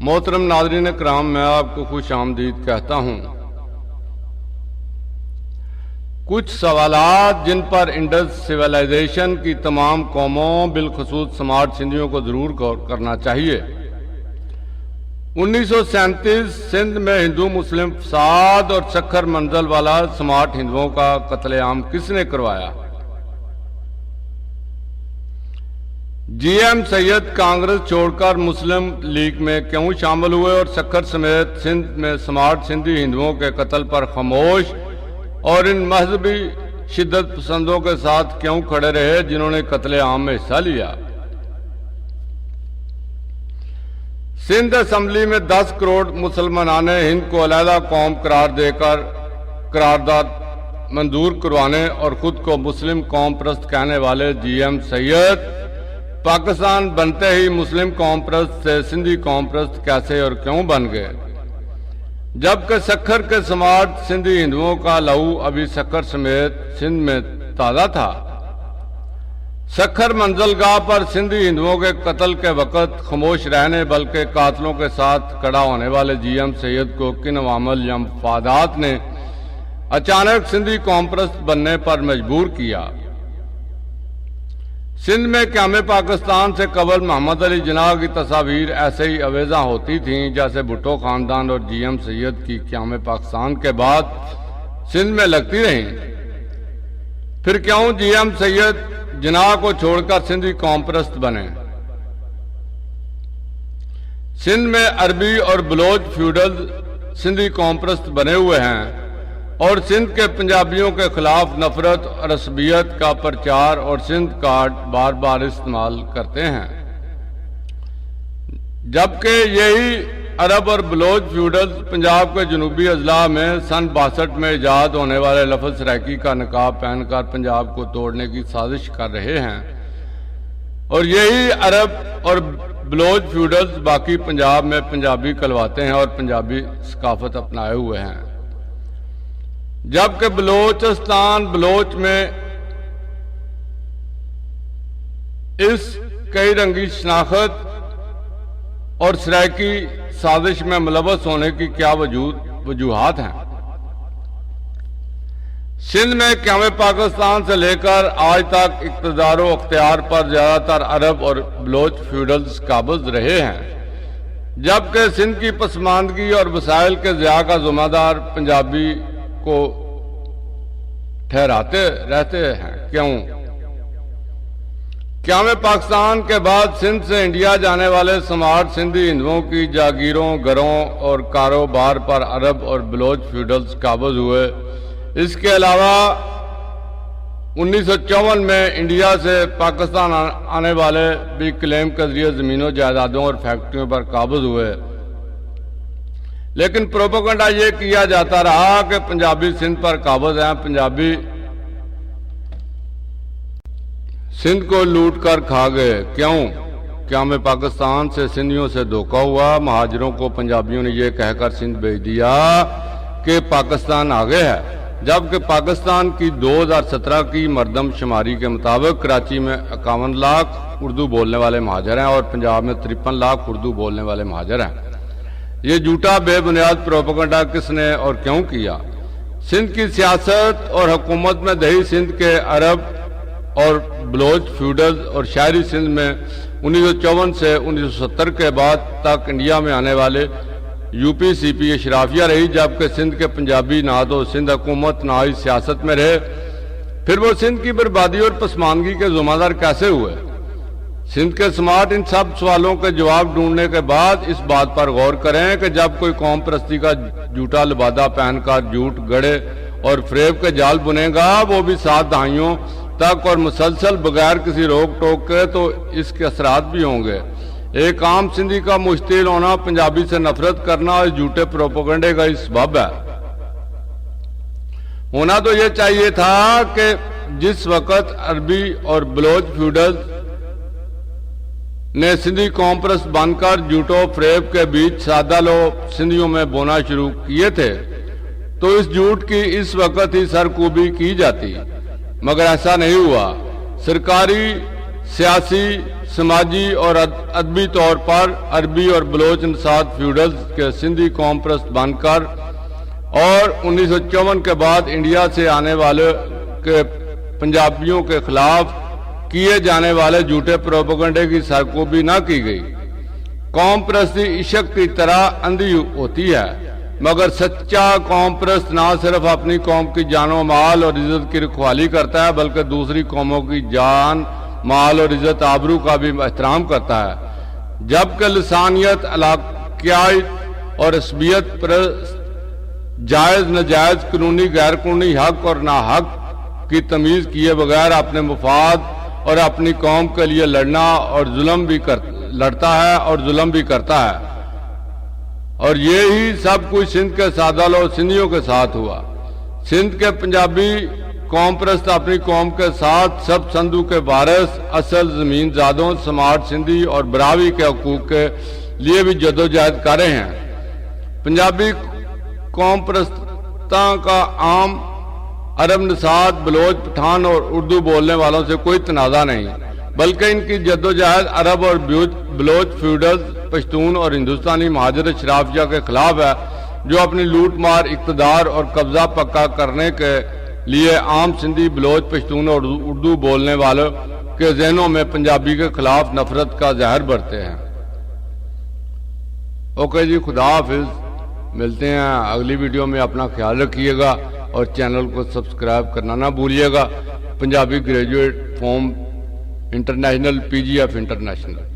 محترم ناظرین کرام، میں آپ کو خوش آمدید کہتا ہوں۔ کچھ سوالات جن پر انڈس سویلائزیشن کی تمام قوموں بالخصوص سماٹ سندھیوں کو ضرور غور کرنا چاہیے۔ 1937 سندھ میں ہندو مسلم فساد اور سکھر منزل والا سماٹ ہندوؤں کا قتل عام کس نے کروایا؟ جی ایم سید کانگریس چھوڑ کر مسلم لیگ میں کیوں شامل ہوئے اور سکھر سمیت سندھ میں سماٹ سندھی ہندوؤں کے قتل پر خاموش اور ان مذہبی شدت پسندوں کے ساتھ کیوں کھڑے رہے جنہوں نے قتل عام میں حصہ لیا؟ سندھ اسمبلی میں 10 کروڑ مسلمانان ہند کو علیحدہ قوم قرار دے کر قرارداد منظور کروانے اور خود کو مسلم قوم پرست کہنے والے جی ایم سید پاکستان بنتے ہی مسلم قوم پرست سے سندھی قوم پرست کیسے اور کیوں بن گئے؟ جبکہ سکھر کے سماٹ سندھی ہندوؤں کا لہو ابھی سکھر سمیت سندھ میں تازہ تھا۔ سکھر منزلگاہ پر سندھی ہندوؤں کے قتل کے وقت خاموش رہنے بلکہ قاتلوں کے ساتھ کھڑا ہونے والے جی ایم سید کو کن عوامل یا مفادات نے اچانک سندھی قوم پرست بننے پر مجبور کیا؟ سندھ میں قیام پاکستان سے قبل محمد علی جناح کی تصاویر ایسے ہی اویزاں ہوتی تھیں جیسے بھٹو خاندان اور جی ایم سید کی قیام پاکستان کے بعد سندھ میں لگتی رہیں۔ پھر کیوں جی ایم سید جناح کو چھوڑ کر سندھی قوم پرست بنے؟ سندھ میں عربی اور بلوچ فیوڈل سندھی قوم پرست بنے ہوئے ہیں اور سندھ کے پنجابیوں کے خلاف نفرت اور عصبیت کا پرچار اور سندھ کارڈ بار بار استعمال کرتے ہیں، جبکہ یہی عرب اور بلوچ فیوڈل پنجاب کے جنوبی اضلاع میں سن 62 میں ایجاد ہونے والے لفظ سرائکی کا نقاب پہن کر پنجاب کو توڑنے کی سازش کر رہے ہیں، اور یہی عرب اور بلوچ فیوڈل باقی پنجاب میں پنجابی کلواتے ہیں اور پنجابی ثقافت اپنائے ہوئے ہیں، جبکہ بلوچستان بلوچ میں اس کئی رنگی شناخت اور سرائکی سازش میں ملوث ہونے کی کیا وجوہات ہیں؟ سندھ میں قیام پاکستان سے لے کر آج تک اقتدار و اختیار پر زیادہ تر عرب اور بلوچ فیوڈلز قابض رہے ہیں، جبکہ سندھ کی پسماندگی اور وسائل کے ضیاع کا ذمہ دار پنجابی کو ٹھہراتے رہتے ہیں۔ کیوں؟ قیام پاکستان کے بعد سندھ سے انڈیا جانے والے سماٹ سندھی ہندوؤں کی جاگیروں، گھروں اور کاروبار پر عرب اور بلوچ فیوڈلز قابض ہوئے۔ اس کے علاوہ 1954 میں انڈیا سے پاکستان آنے والے بھی کلیم کے ذریعے زمینوں، جائیدادوں اور فیکٹریوں پر قابض ہوئے، لیکن پروپیگنڈا یہ کیا جاتا رہا کہ پنجابی سندھ پر قابض ہیں، پنجابی سندھ کو لوٹ کر کھا گئے۔ کیوں؟ قیام پاکستان سے سندھیوں سے دھوکہ ہوا، مہاجروں کو پنجابیوں نے یہ کہہ کر سندھ بھیج دیا کہ پاکستان آگے ہے، جبکہ پاکستان کی 2017 کی مردم شماری کے مطابق کراچی میں 51 لاکھ اردو بولنے والے مہاجر ہیں اور پنجاب میں 53 لاکھ اردو بولنے والے مہاجر ہیں۔ یہ جھوٹا بے بنیاد پروپیگنڈا کس نے اور کیوں کیا؟ سندھ کی سیاست اور حکومت میں دیہی سندھ کے عرب اور بلوچ فیوڈل اور شہری سندھ میں 1954 سے 1970 کے بعد تک انڈیا میں آنے والے یو پی سی پی اشرافیہ رہی، جبکہ سندھ کے پنجابی نہ تو سندھ حکومت نہ ہی سیاست میں رہے۔ پھر وہ سندھ کی بربادی اور پسماندگی کے ذمہ دار کیسے ہوئے؟ سندھ کے سماٹ ان سب سوالوں کے جواب ڈھونڈنے کے بعد اس بات پر غور کریں کہ جب کوئی قوم پرستی کا جھوٹا لبادہ پہن کر جھوٹ گڑے اور فریب کے جال بنے گا، وہ بھی 7 دہائیوں تک اور مسلسل بغیر کسی روک ٹوک کے، تو اس کے اثرات بھی ہوں گے۔ ایک عام سندھی کا مشتعل ہونا، پنجابی سے نفرت کرنا اور جھوٹے پروپیگنڈے کا اس سبب ہے۔ ہونا تو یہ چاہیے تھا کہ جس وقت عربی اور بلوچ فیوڈل نے سندھی قوم پرست بن کر جھوٹوں فریب کے بیچ سادہ لوگ سندھیوں میں بونا شروع کیے تھے، تو اس جھوٹ کی اس وقت ہی سرکوبی کی جاتی، مگر ایسا نہیں ہوا۔ سرکاری سیاسی، سماجی اور ادبی طور پر عربی اور بلوچ نژاد فیوڈلز کے سندھی قوم پرست بن کر اور 1954 کے بعد انڈیا سے آنے والے کے پنجابیوں کے خلاف کیے جانے والے جھوٹے پروپیگنڈے کی سرکوبی نہ کی گئی۔ قوم پرستی عشق کی طرح اندھی ہوتی ہے، مگر سچا قوم پرست نہ صرف اپنی قوم کی جان و مال اور عزت کی رکھوالی کرتا ہے بلکہ دوسری قوموں کی جان، مال اور عزت آبرو کا بھی احترام کرتا ہے، جبکہ لسانیت، علاقائیت اور عصبیت پر جائز ناجائز، قانونی غیر قانونی، حق اور ناحق کی تمیز کیے بغیر اپنے مفاد اور اپنی قوم کے لیے لڑنا اور لڑتا ہے اور ظلم بھی کرتا ہے۔ اور یہی سب کچھ سندھ کے سادہ لوگ سندھیوں کے ساتھ ہوا۔ سندھ کے پنجابی قوم پرست اپنی قوم کے ساتھ سب سندھو کے وارث، اصل زمین زادوں، سماٹ سندھی اور براوی کے حقوق کے لیے بھی جدوجہد کر رہے ہیں۔ پنجابی قوم پرستاں کا عام عرب نژاد، بلوچ، پٹھان اور اردو بولنے والوں سے کوئی تنازع نہیں، بلکہ ان کی جدوجہد عرب اور بلوچ فیوڈلز، پشتون اور ہندوستانی مہاجر اشرافیہ کے خلاف ہے، جو اپنی لوٹ مار، اقتدار اور قبضہ پکا کرنے کے لیے عام سندھی، بلوچ، پشتون اور اردو بولنے والوں کے ذہنوں میں پنجابی کے خلاف نفرت کا زہر بھرتے ہیں۔ اوکے جی، خدا حافظ، ملتے ہیں اگلی ویڈیو میں۔ اپنا خیال رکھیے گا اور چینل کو سبسکرائب کرنا نہ بھولیے گا۔ Punjabi graduate forum international, PGF international.